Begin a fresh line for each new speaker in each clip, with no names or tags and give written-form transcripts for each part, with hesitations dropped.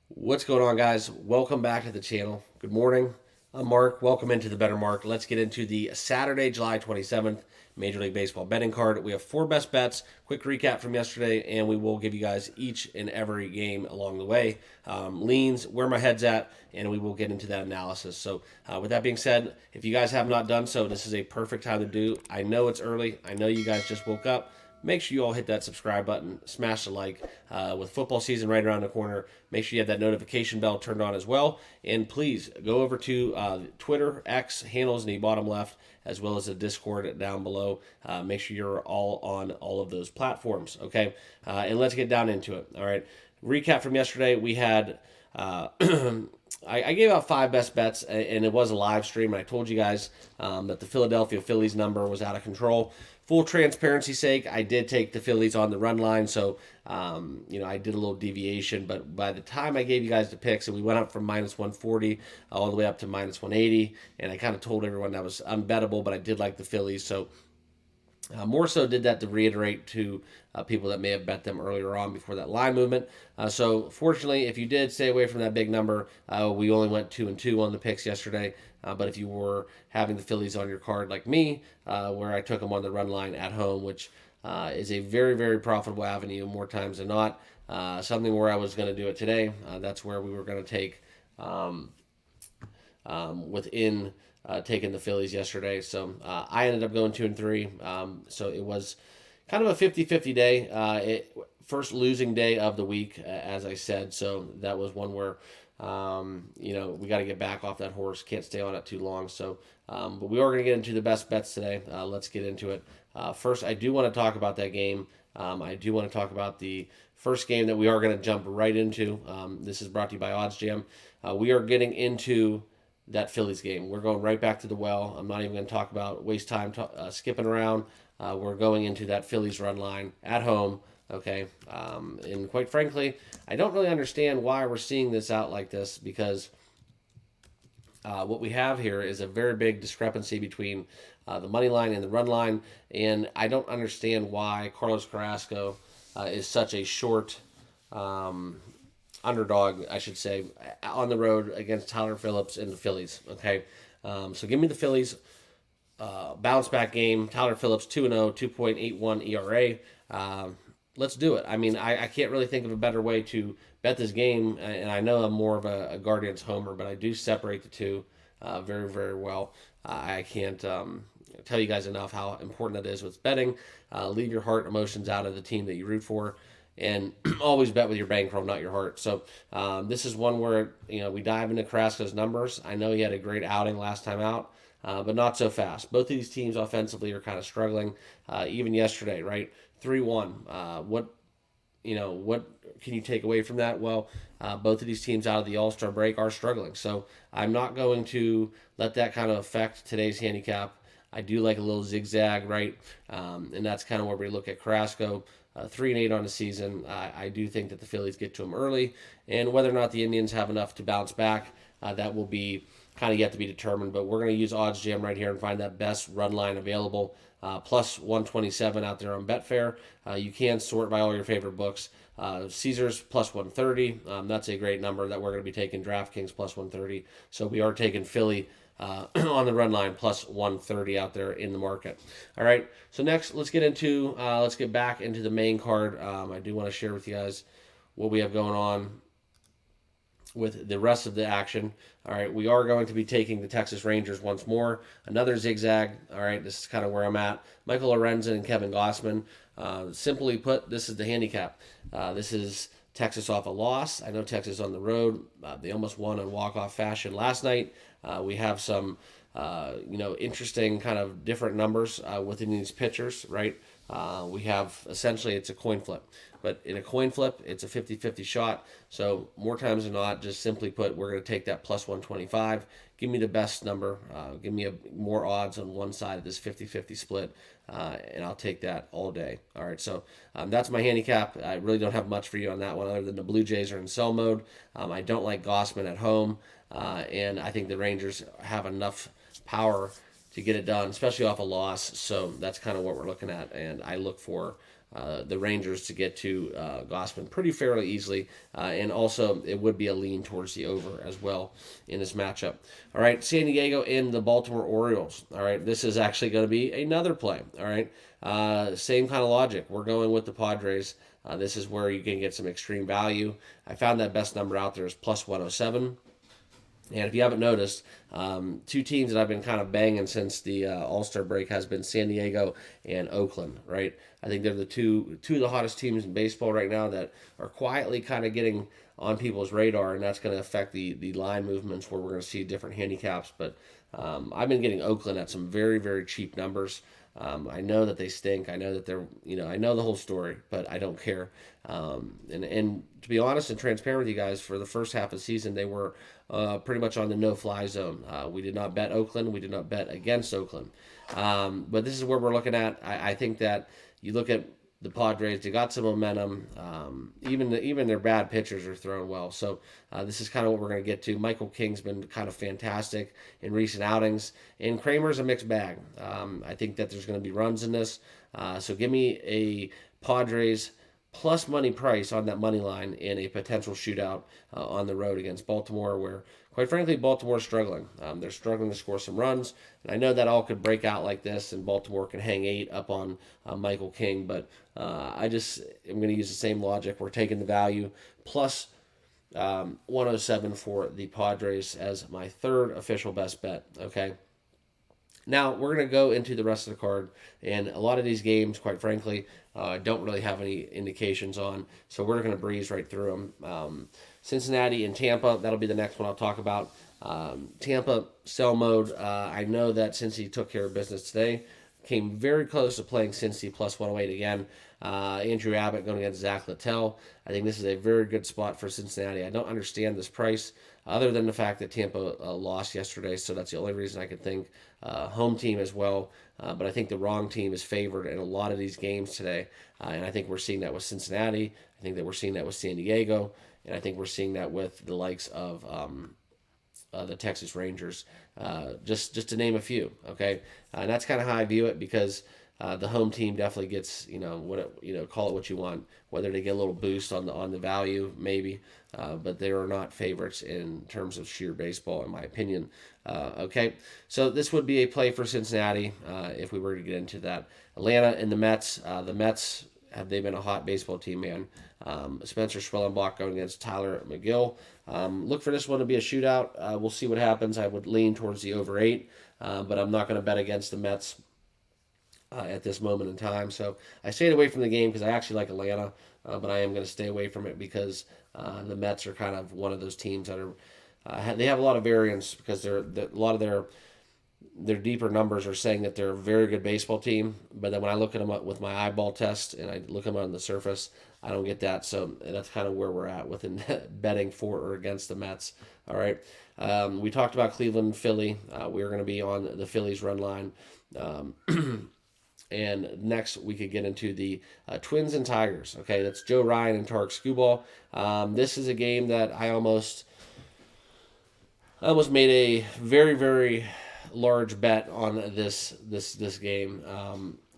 What's going on, guys? Welcome back to the channel. Good morning. I'm Mark. Welcome into the Better Mark. Let's get into the Saturday, July 27th Major League Baseball betting card. We have four best bets, quick recap from yesterday, and we will give you guys each and every game along the way. Leans, where my head's at, and we will get into that analysis. So, with that being said, if you guys have not done so, this is a perfect time to do. I know it's early. I know you guys just woke up. Make sure you all hit that subscribe button, smash the like. With football season right around the corner, make sure you have that notification bell turned on as well. And please go over to Twitter, X handles in the bottom left, as well as the Discord down below. Make sure you're all on all of those platforms, okay? And let's get down into it. All right. Recap from yesterday: we had. I gave out five best bets, and it was a live stream. And I told you guys that the Philadelphia Phillies number was out of control. Full transparency's sake, I did take the Phillies on the run line, so I did a little deviation. But by the time I gave you guys the picks, and we went up from minus 140 all the way up to minus 180, and I kind of told everyone that was unbettable, but I did like the Phillies, so more so did that to reiterate to people that may have bet them earlier on before that line movement. So fortunately, if you did stay away from that big number, we only went 2-2 on the picks yesterday. But if you were having the Phillies on your card like me, where I took them on the run line at home, which is a very, very profitable avenue more times than not, something where I was going to do it today. That's where we were going to take within taking the Phillies yesterday. So I ended up going 2-3. So it was kind of a 50-50 day. First losing day of the week, as I said. So that was one where, we got to get back off that horse. Can't stay on it too long. So, but we are going to get into the best bets today. Let's get into it. First, I do want to talk about that game. I do want to talk about the first game that we are going to jump right into. This is brought to you by oddsjam. We are getting into that Phillies game. We're going right back to the well. I'm not even going to waste time skipping around. We're going into that Phillies run line at home. Okay. And quite frankly, I don't really understand why we're seeing this out like this, because what we have here is a very big discrepancy between the money line and the run line. And I don't understand why Carlos Carrasco is such a short underdog, I should say, on the road against Tyler Phillips and the Phillies. Okay, so give me the Phillies bounce back game. Tyler Phillips 2-0, 2.81 ERA. Let's do it. I mean, I can't really think of a better way to bet this game, and I know I'm more of a Guardians homer, but I do separate the two very, very well. I can't tell you guys enough how important that is with betting. Leave your heart emotions out of the team that you root for, and always bet with your bankroll, not your heart. So this is one where we dive into Carrasco's numbers. I know he had a great outing last time out, but not so fast. Both of these teams offensively are kind of struggling. Even yesterday, right? 3-1. What can you take away from that? Well, both of these teams out of the All-Star break are struggling. So I'm not going to let that kind of affect today's handicap. I do like a little zigzag, right? And that's kind of where we look at Carrasco. 3-8 on the season. I do think that the Phillies get to him early, and whether or not the Indians have enough to bounce back, that will be kind of yet to be determined. But we're going to use oddsjam right here and find that best run line available. Plus 127 out there on Betfair. You can sort by all your favorite books. Caesars plus 130. That's a great number that we're going to be taking. DraftKings plus 130. So we are taking Philly on the run line plus 130 out there in the market. All right. So next, let's get back into the main card. I do want to share with you guys what we have going on with the rest of the action. All right, we are going to be taking the Texas Rangers once more. Another zigzag. All right, this is kind of where I'm at. Michael Lorenzen and Kevin Gossman. Simply put, this is the handicap. This is Texas off a loss. I know Texas on the road. They almost won in walk-off fashion last night. We have some, interesting kind of different numbers within these pitchers, right? We have essentially it's a coin flip. But in a coin flip, it's a 50-50 shot. So more times than not, just simply put, we're going to take that plus 125. Give me the best number. Give me more odds on one side of this 50-50 split, and I'll take that all day. All right, so that's my handicap. I really don't have much for you on that one other than the Blue Jays are in sell mode. I don't like Gossman at home, and I think the Rangers have enough power to get it done, especially off a loss. So that's kind of what we're looking at, and I look for the Rangers to get to Gossman pretty fairly easily. And also, it would be a lean towards the over as well in this matchup. All right, San Diego and the Baltimore Orioles. All right, this is actually going to be another play. All right, same kind of logic. We're going with the Padres. This is where you can get some extreme value. I found that best number out there is plus 107. And if you haven't noticed, two teams that I've been kind of banging since the All-Star break has been San Diego and Oakland, right? I think they're the two of the hottest teams in baseball right now that are quietly kind of getting on people's radar, and that's going to affect the line movements where we're going to see different handicaps. But I've been getting Oakland at some very, very cheap numbers. I know that they stink. I know that they're, I know the whole story, but I don't care. And to be honest and transparent with you guys, for the first half of the season, they were pretty much on the no-fly zone. We did not bet Oakland. We did not bet against Oakland. But this is where we're looking at. I think that you look at the Padres, they got some momentum. Even their bad pitchers are throwing well. So this is kind of what we're going to get to. Michael King's been kind of fantastic in recent outings, and Kramer's a mixed bag. I think that there's going to be runs in this. So give me a Padres plus money price on that money line in a potential shootout on the road against Baltimore, where, quite frankly, Baltimore's struggling. They're struggling to score some runs, and I know that all could break out like this, and Baltimore can hang 8 up on Michael King, but I just am going to use the same logic. We're taking the value plus 107 for the Padres as my third official best bet, okay? Now, we're going to go into the rest of the card, and a lot of these games, quite frankly, don't really have any indications on, so we're going to breeze right through them. Cincinnati and Tampa, that'll be the next one I'll talk about. Tampa, sell mode. I know that Cincy took care of business today. Came very close to playing Cincy plus 108 again. Andrew Abbott going against Zach Littell. I think this is a very good spot for Cincinnati. I don't understand this price other than the fact that Tampa lost yesterday, so that's the only reason I could think. Home team as well, but I think the wrong team is favored in a lot of these games today, and I think we're seeing that with Cincinnati. I think that we're seeing that with San Diego, and I think we're seeing that with the likes of the Texas Rangers, just to name a few. Okay, and that's kind of how I view it, because the home team definitely gets, call it what you want, whether they get a little boost on the value maybe, but they are not favorites in terms of sheer baseball, in my opinion. Okay, so this would be a play for Cincinnati if we were to get into that. Atlanta and the Mets. The Mets, have they been a hot baseball team, man? Spencer Schwellenbach going against Tyler McGill. Look for this one to be a shootout. We'll see what happens. I would lean towards the over 8, but I'm not going to bet against the Mets at this moment in time. So I stayed away from the game because I actually like Atlanta, but I am going to stay away from it because the Mets are kind of one of those teams that are they have a lot of variance, because a lot of their deeper numbers are saying that they're a very good baseball team, but then when I look at them up with my eyeball test and I look at them on the surface, I don't get that. So that's kind of where we're at within betting for or against the Mets. All right. We talked about Cleveland, Philly. We're going to be on the Phillies run line. And next, we could get into the Twins and Tigers. Okay, that's Joe Ryan and Tarek Skubal. This is a game that I almost made a very, very large bet on this game,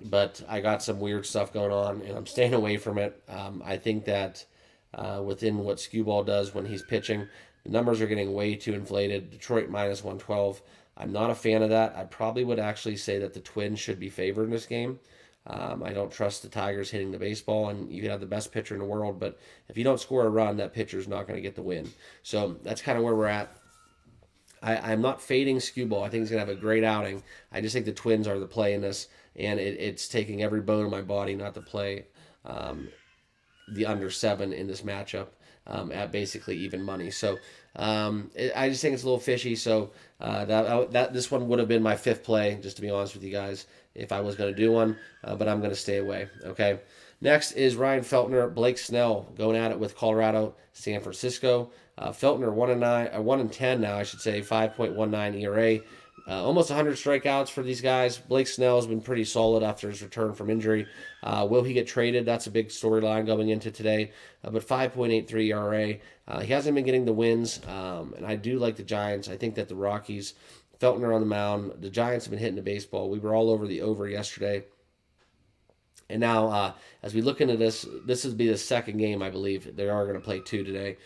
but I got some weird stuff going on, and I'm staying away from it. I think that within what Skubal does when he's pitching, the numbers are getting way too inflated. Detroit minus 112. I'm not a fan of that. I probably would actually say that the Twins should be favored in this game. I don't trust the Tigers hitting the baseball, and you can have the best pitcher in the world, but if you don't score a run, that pitcher's not going to get the win. So that's kind of where we're at. I'm not fading Skubal. I think he's going to have a great outing. I just think the Twins are the play in this, and it's taking every bone in my body not to play the under 7 in this matchup at basically even money. So I just think it's a little fishy. So that this one would have been my 5th play, just to be honest with you guys, if I was going to do one, but I'm going to stay away. Okay. Next is Ryan Feltner, Blake Snell going at it with Colorado, San Francisco. Feltner 1-10 now, I should say, 5.19 ERA. Almost 100 strikeouts for these guys. Blake Snell has been pretty solid after his return from injury. Will he get traded? That's a big storyline going into today. But 5.83 ERA. He hasn't been getting the wins, and I do like the Giants. I think that the Rockies, Feltner on the mound, the Giants have been hitting the baseball. We were all over the over yesterday. And now, as we look into this will be the second game, I believe. They are going to play two today.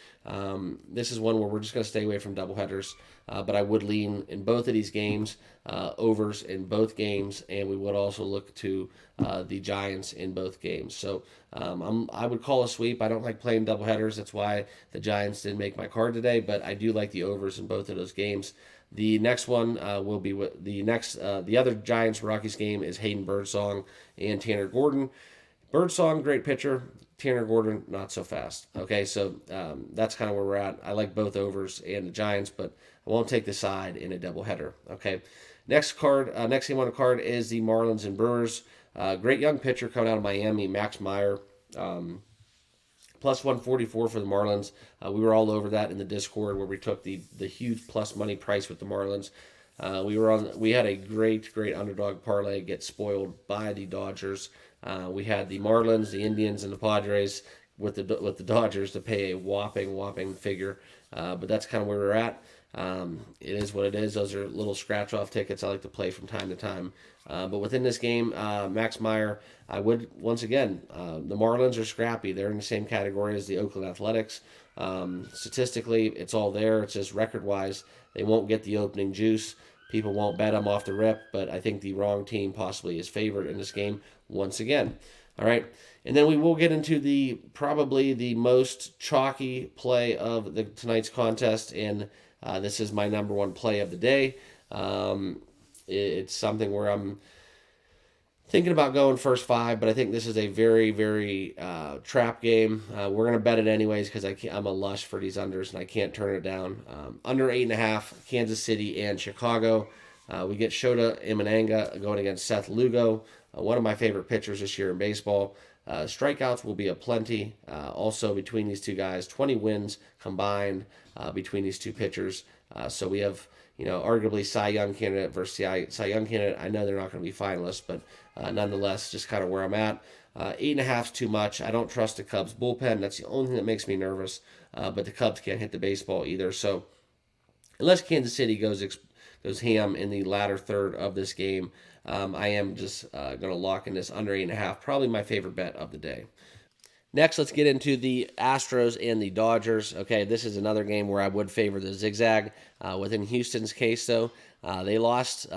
This is one where we're just going to stay away from doubleheaders. But I would lean in both of these games, overs in both games, and we would also look to the Giants in both games. So I would call a sweep. I don't like playing doubleheaders. That's why the Giants didn't make my card today, but I do like the overs in both of those games. The next one will be the other Giants Rockies game is Hayden Birdsong and Tanner Gordon. Birdsong, great pitcher. Tanner Gordon, not so fast. Okay, so that's kind of where we're at. I like both overs and the Giants, but I won't take the side in a doubleheader. Okay, next game on the card is the Marlins and Brewers. Great young pitcher coming out of Miami, Max Meyer. Plus 144 for the Marlins. We were all over that in the Discord where we took the huge plus money price with the Marlins. We had a great underdog parlay get spoiled by the Dodgers. We had the Marlins, the Indians, and the Padres with the Dodgers to pay a whopping figure. But that's kind of where we're at. It is what it is. Those are little scratch off tickets I like to play from time to time. But within this game, Max Meyer, I would once again, the Marlins are scrappy. They're in the same category as the Oakland Athletics. Statistically, it's all there. It's just record wise, they won't get the opening juice. People won't bet them off the rip, but I think the wrong team possibly is favored in this game once again. All right, and then we will get into probably the most chalky play of tonight's contest, and this is my number one play of the day. It's something where I'm thinking about going first five, but I think this is a very trap game. We're going to bet it anyways because I'm a lush for these unders and I can't turn it down. Under 8.5, Kansas City and Chicago. We get Shota Imanaga going against Seth Lugo, one of my favorite pitchers this year in baseball. Strikeouts will be aplenty. Also between these two guys, 20 wins combined between these two pitchers. So we have, arguably Cy Young candidate versus Cy Young candidate. I know they're not going to be finalists, but nonetheless, just kind of where I'm at. 8.5 is too much. I don't trust the Cubs bullpen. That's the only thing that makes me nervous. But the Cubs can't hit the baseball either. So unless Kansas City goes ham in the latter third of this game, I am just going to lock in this under 8.5. Probably my favorite bet of the day. Next, let's get into the Astros and the Dodgers. Okay, this is another game where I would favor the zigzag. Within Houston's case, though, they lost,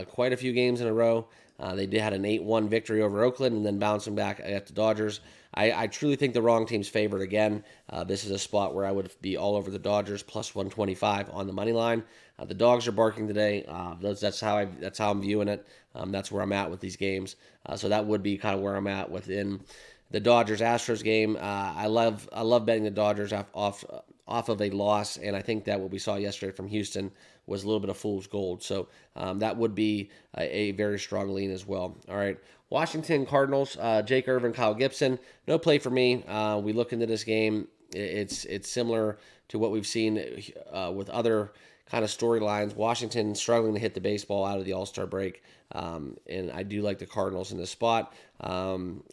quite a few games in a row. They had an 8-1 victory over Oakland and then bouncing back at the Dodgers. I truly think the wrong team's favored again. This is a spot where I would be all over the Dodgers, plus 125 on the money line. The dogs are barking today. That's how I'm viewing it. That's where I'm at with these games. So that would be kind of where I'm at within the Dodgers-Astros game. I love betting the Dodgers off of a loss, and I think that what we saw yesterday from Houston was a little bit of fool's gold. So that would be a very strong lean as well. All right, Washington Cardinals, Jake Irvin, Kyle Gibson. No play for me. We look into this game. It's similar to what we've seen with other kind of storylines. Washington struggling to hit the baseball out of the All-Star break. And I do like the Cardinals in this spot.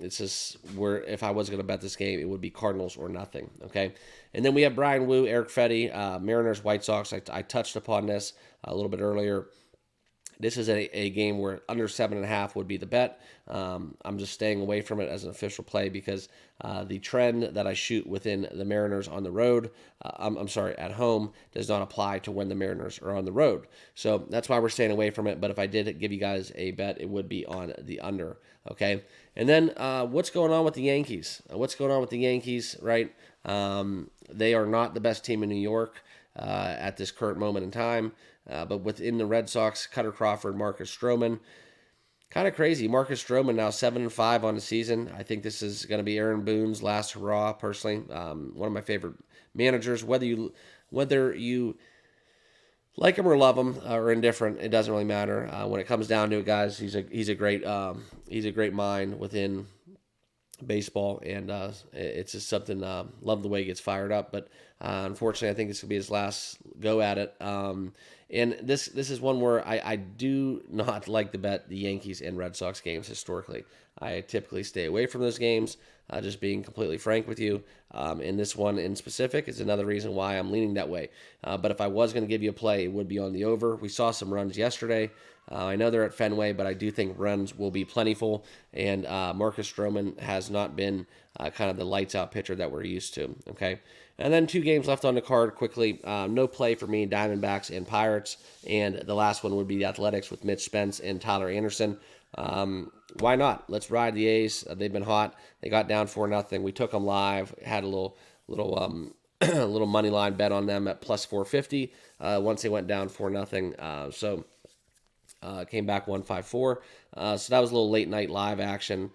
It's just where if I was going to bet this game, it would be Cardinals or nothing. Okay. And then we have Brian Wu, Eric Fetty, Mariners, White Sox. I touched upon this a little bit earlier. This is a game where under 7.5 would be the bet. I'm just staying away from it as an official play because the trend that I shoot within the Mariners on the road, at home, does not apply to when the Mariners are on the road. So that's why we're staying away from it. But if I did give you guys a bet, it would be on the under. Okay. And then what's going on with the Yankees? Right? They are not the best team in New York at this current moment in time. But within the Red Sox, Cutter Crawford, Marcus Stroman. Kind of crazy. Marcus Stroman now 7-5 on the season. I think this is going to be Aaron Boone's last hurrah, personally. One of my favorite managers. Whether you like him or love him or indifferent, it doesn't really matter. When it comes down to it, guys, he's a great mind within baseball, and it's just something. Love the way he gets fired up, but Unfortunately, I think this will be his last go at it. And this is one where I do not like to bet the Yankees and Red Sox games historically. I typically stay away from those games, just being completely frank with you. And this one in specific is another reason why I'm leaning that way. But if I was going to give you a play, it would be on the over. We saw some runs yesterday. I know they're at Fenway, but I do think runs will be plentiful. And Marcus Stroman has not been kind of the lights out pitcher that we're used to. Okay. And then 2 games left on the card quickly. No play for me, Diamondbacks and Pirates. And the last one would be the Athletics with Mitch Spence and Tyler Anderson. Why not? Let's ride the A's. They've been hot. They got down 4-0. We took them live. Had a little little money line bet on them at plus 450 once they went down 4-0. So came back 154. So that was a little late night live action.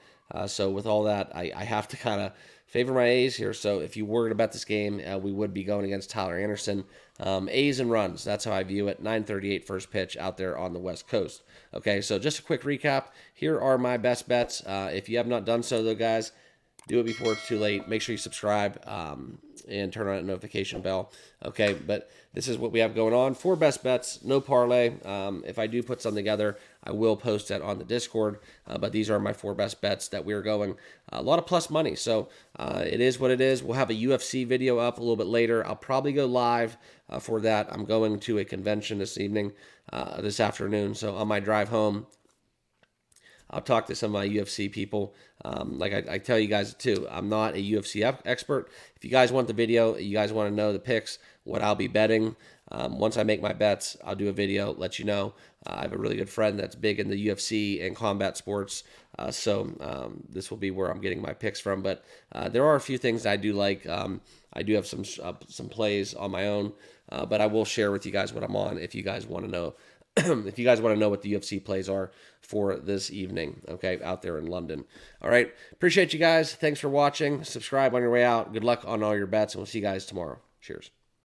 So with all that, I have to kind of favor my A's here. So if you were to bet this game, we would be going against Tyler Anderson. A's and runs. That's how I view it. 9:38 first pitch out there on the West Coast. Okay, so just a quick recap. Here are my best bets. If you have not done so, though, guys, do it before it's too late. Make sure you subscribe and turn on that notification bell. Okay, but this is what we have going on. 4 best bets, no parlay. If I do put something together, I will post that on the Discord. But these are my 4 best bets that we're going. A lot of plus money, so it is what it is. We'll have a UFC video up a little bit later. I'll probably go live for that. I'm going to a convention this afternoon. So on my drive home, I'll talk to some of my UFC people. Like I tell you guys too, I'm not a UFC expert. If you guys want the video, you guys want to know the picks, what I'll be betting, once I make my bets, I'll do a video, let you know. I have a really good friend that's big in the UFC and combat sports, so this will be where I'm getting my picks from. But there are a few things I do like. I do have some plays on my own, but I will share with you guys what I'm on if you guys want to know. If you guys want to know what the UFC plays are for this evening, okay, out there in London. All right, appreciate you guys. Thanks for watching. Subscribe on your way out. Good luck on all your bets, and we'll see you guys tomorrow. Cheers.